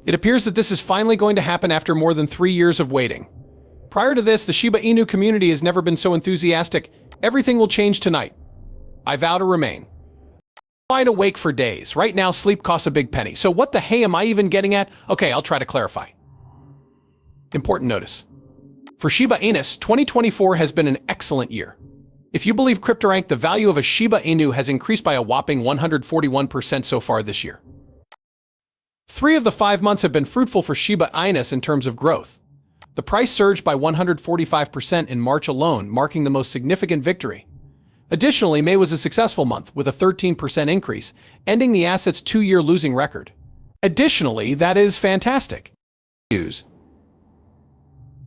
It appears that this is finally going to happen after more than 3 years of waiting. Prior to this, the Shiba Inu community has never been so enthusiastic. Everything will change tonight. I vow to remain wide awake for days. Right now, sleep costs a big penny. So what the hey am I even getting at? Okay, I'll try to clarify. Important notice. For Shiba Inus, 2024 has been an excellent year. If you believe CryptoRank, the value of a Shiba Inu has increased by a whopping 141% so far this year. 3 of the 5 months have been fruitful for Shiba Inus in terms of growth. The price surged by 145% in March alone, marking the most significant victory. Additionally, May was a successful month, with a 13% increase, ending the asset's 2-year losing record. Additionally, that is fantastic news.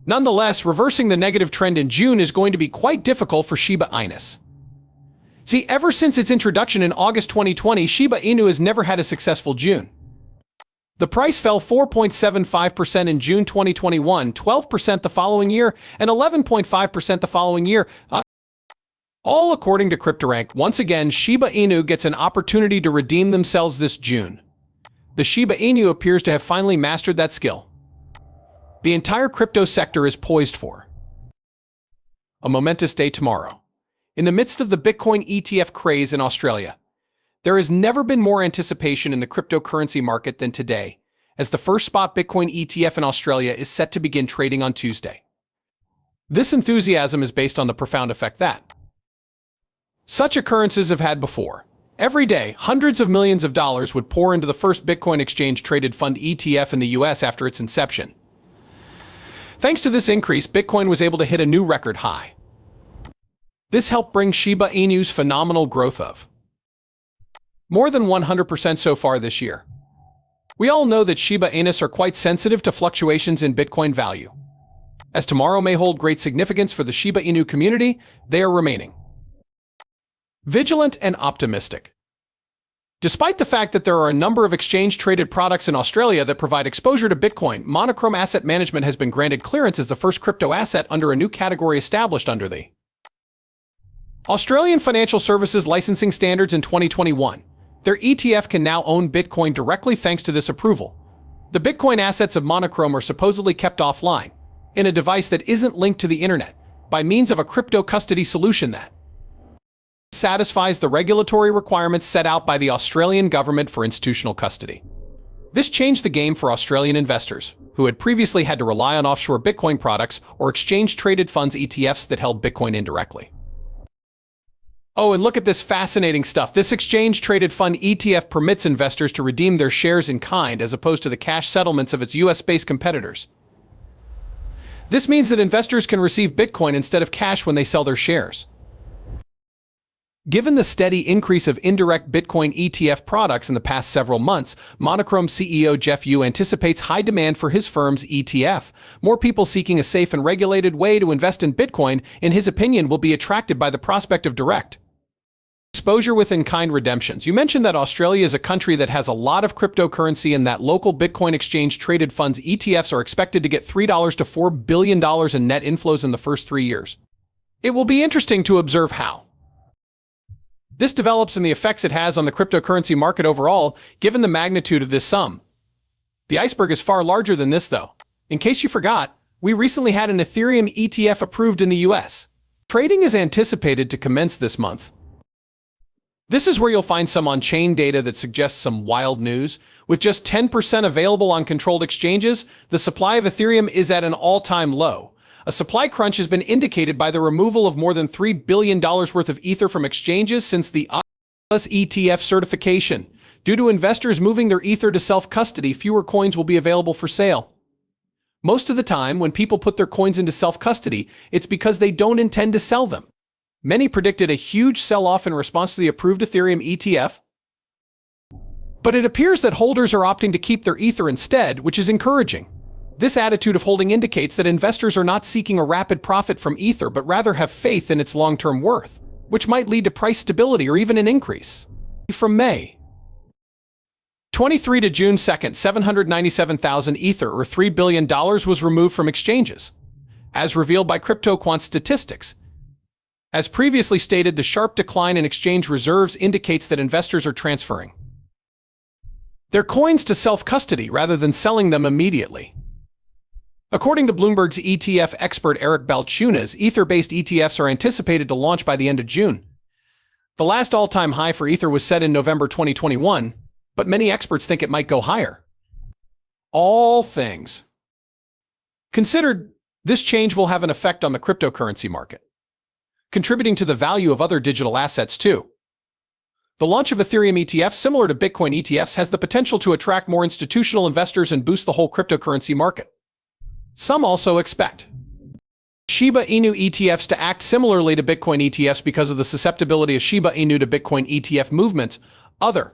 Nonetheless, reversing the negative trend in June is going to be quite difficult for Shiba Inus. See, ever since its introduction in August 2020, Shiba Inu has never had a successful June. The price fell 4.75% in June 2021, 12% the following year, and 11.5% the following year. All according to CryptoRank. Once again, Shiba Inu gets an opportunity to redeem themselves this June. The Shiba Inu appears to have finally mastered that skill. The entire crypto sector is poised for a momentous day tomorrow. In the midst of the Bitcoin ETF craze in Australia, there has never been more anticipation in the cryptocurrency market than today, as the first spot Bitcoin ETF in Australia is set to begin trading on Tuesday. This enthusiasm is based on the profound effect that such occurrences have had before. Every day, hundreds of millions of dollars would pour into the first Bitcoin exchange-traded fund ETF in the US after its inception. Thanks to this increase, Bitcoin was able to hit a new record high. This helped bring Shiba Inu's phenomenal growth of more than 100% so far this year. We all know that Shiba Inus are quite sensitive to fluctuations in Bitcoin value. As tomorrow may hold great significance for the Shiba Inu community, they are remaining vigilant and optimistic. Despite the fact that there are a number of exchange-traded products in Australia that provide exposure to Bitcoin, Monochrome Asset Management has been granted clearance as the first crypto asset under a new category established under the Australian Financial Services Licensing Standards in 2021. Their ETF can now own Bitcoin directly thanks to this approval. The Bitcoin assets of Monochrome are supposedly kept offline, in a device that isn't linked to the internet, by means of a crypto custody solution that satisfies the regulatory requirements set out by the Australian government for institutional custody. This changed the game for Australian investors, who had previously had to rely on offshore Bitcoin products or exchange-traded funds ETFs that held Bitcoin indirectly. Oh, and look at this fascinating stuff. This exchange-traded fund ETF permits investors to redeem their shares in kind as opposed to the cash settlements of its US-based competitors. This means that investors can receive Bitcoin instead of cash when they sell their shares. Given the steady increase of indirect Bitcoin ETF products in the past several months, Monochrome CEO Jeff Yu anticipates high demand for his firm's ETF. More people seeking a safe and regulated way to invest in Bitcoin, in his opinion, will be attracted by the prospect of direct exposure with in-kind redemptions. You mentioned that Australia is a country that has a lot of cryptocurrency and that local Bitcoin exchange-traded funds ETFs are expected to get $3 to $4 billion in net inflows in the first 3 years. It will be interesting to observe how this develops and the effects it has on the cryptocurrency market overall, given the magnitude of this sum. The iceberg is far larger than this, though. In case you forgot, we recently had an Ethereum ETF approved in the US. Trading is anticipated to commence this month. This is where you'll find some on-chain data that suggests some wild news. With just 10% available on controlled exchanges, the supply of Ethereum is at an all-time low. A supply crunch has been indicated by the removal of more than $3 billion worth of Ether from exchanges since the ETF certification. Due to investors moving their Ether to self-custody, fewer coins will be available for sale. Most of the time, when people put their coins into self-custody, it's because they don't intend to sell them. Many predicted a huge sell-off in response to the approved Ethereum ETF, but it appears that holders are opting to keep their Ether instead, which is encouraging. This attitude of holding indicates that investors are not seeking a rapid profit from Ether, but rather have faith in its long-term worth, which might lead to price stability or even an increase. From May 23 to June 2nd, 797,000 Ether, or $3 billion, was removed from exchanges, as revealed by CryptoQuant statistics. As previously stated, the sharp decline in exchange reserves indicates that investors are transferring their coins to self-custody rather than selling them immediately. According to Bloomberg's ETF expert Eric Balchunas, Ether-based ETFs are anticipated to launch by the end of June. The last all-time high for Ether was set in November 2021, but many experts think it might go higher. All things considered, this change will have an effect on the cryptocurrency market, contributing to the value of other digital assets too. The launch of Ethereum ETFs, similar to Bitcoin ETFs, has the potential to attract more institutional investors and boost the whole cryptocurrency market. Some also expect Shiba Inu ETFs to act similarly to Bitcoin ETFs because of the susceptibility of Shiba Inu to Bitcoin ETF movements. Other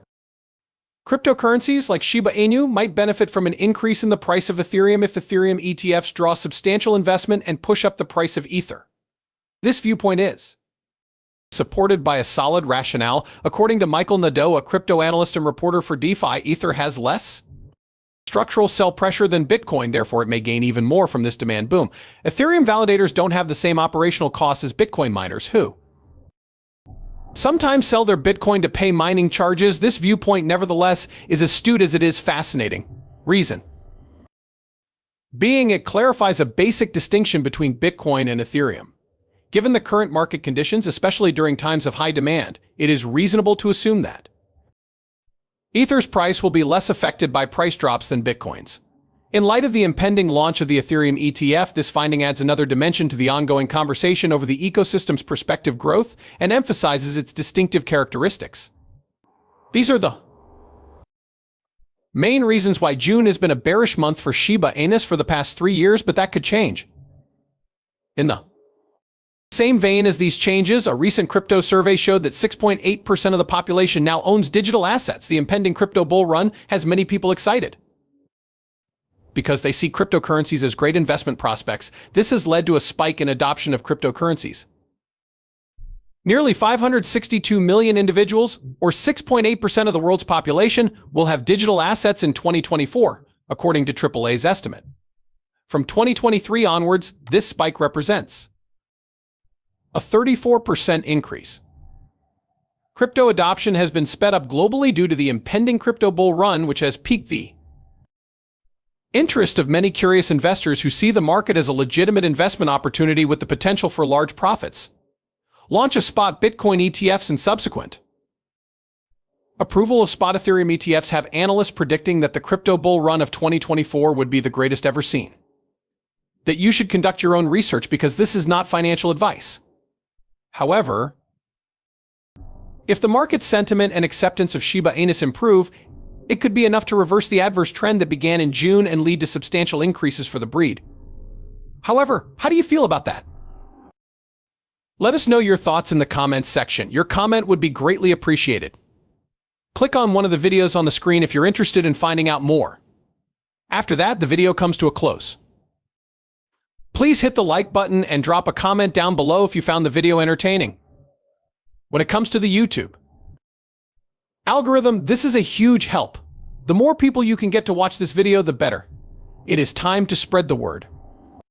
cryptocurrencies like Shiba Inu might benefit from an increase in the price of Ethereum if Ethereum ETFs draw substantial investment and push up the price of Ether. This viewpoint is supported by a solid rationale. According to Michael Nadeau, a crypto analyst and reporter for DeFi, Ether has less structural sell pressure than Bitcoin, therefore it may gain even more from this demand boom. Ethereum validators don't have the same operational costs as Bitcoin miners, who sometimes sell their Bitcoin to pay mining charges. This viewpoint, nevertheless, is astute as it is fascinating. Reason being, it clarifies a basic distinction between Bitcoin and Ethereum. Given the current market conditions, especially during times of high demand, it is reasonable to assume that Ether's price will be less affected by price drops than Bitcoin's. In light of the impending launch of the Ethereum ETF, this finding adds another dimension to the ongoing conversation over the ecosystem's prospective growth and emphasizes its distinctive characteristics. These are the main reasons why June has been a bearish month for Shiba Inu for the past 3 years, but that could change. In the same vein as these changes, a recent crypto survey showed that 6.8% of the population now owns digital assets. The impending crypto bull run has many people excited because they see cryptocurrencies as great investment prospects. This has led to a spike in adoption of cryptocurrencies. Nearly 562 million individuals, or 6.8% of the world's population, will have digital assets in 2024, according to AAA's estimate. From 2023 onwards, this spike represents a 34% increase. Crypto adoption has been sped up globally due to the impending crypto bull run, which has piqued the interest of many curious investors who see the market as a legitimate investment opportunity with the potential for large profits. Launch of spot Bitcoin ETFs and subsequent approval of spot Ethereum ETFs have analysts predicting that the crypto bull run of 2024 would be the greatest ever seen. That you should conduct your own research because this is not financial advice. However, if the market sentiment and acceptance of Shiba Inu improve, it could be enough to reverse the adverse trend that began in June and lead to substantial increases for the breed. However, how do you feel about that? Let us know your thoughts in the comments section. Your comment would be greatly appreciated. Click on one of the videos on the screen if you're interested in finding out more. After that, the video comes to a close. Please hit the like button and drop a comment down below if you found the video entertaining. When it comes to the YouTube algorithm, this is a huge help. The more people you can get to watch this video, the better. It is time to spread the word.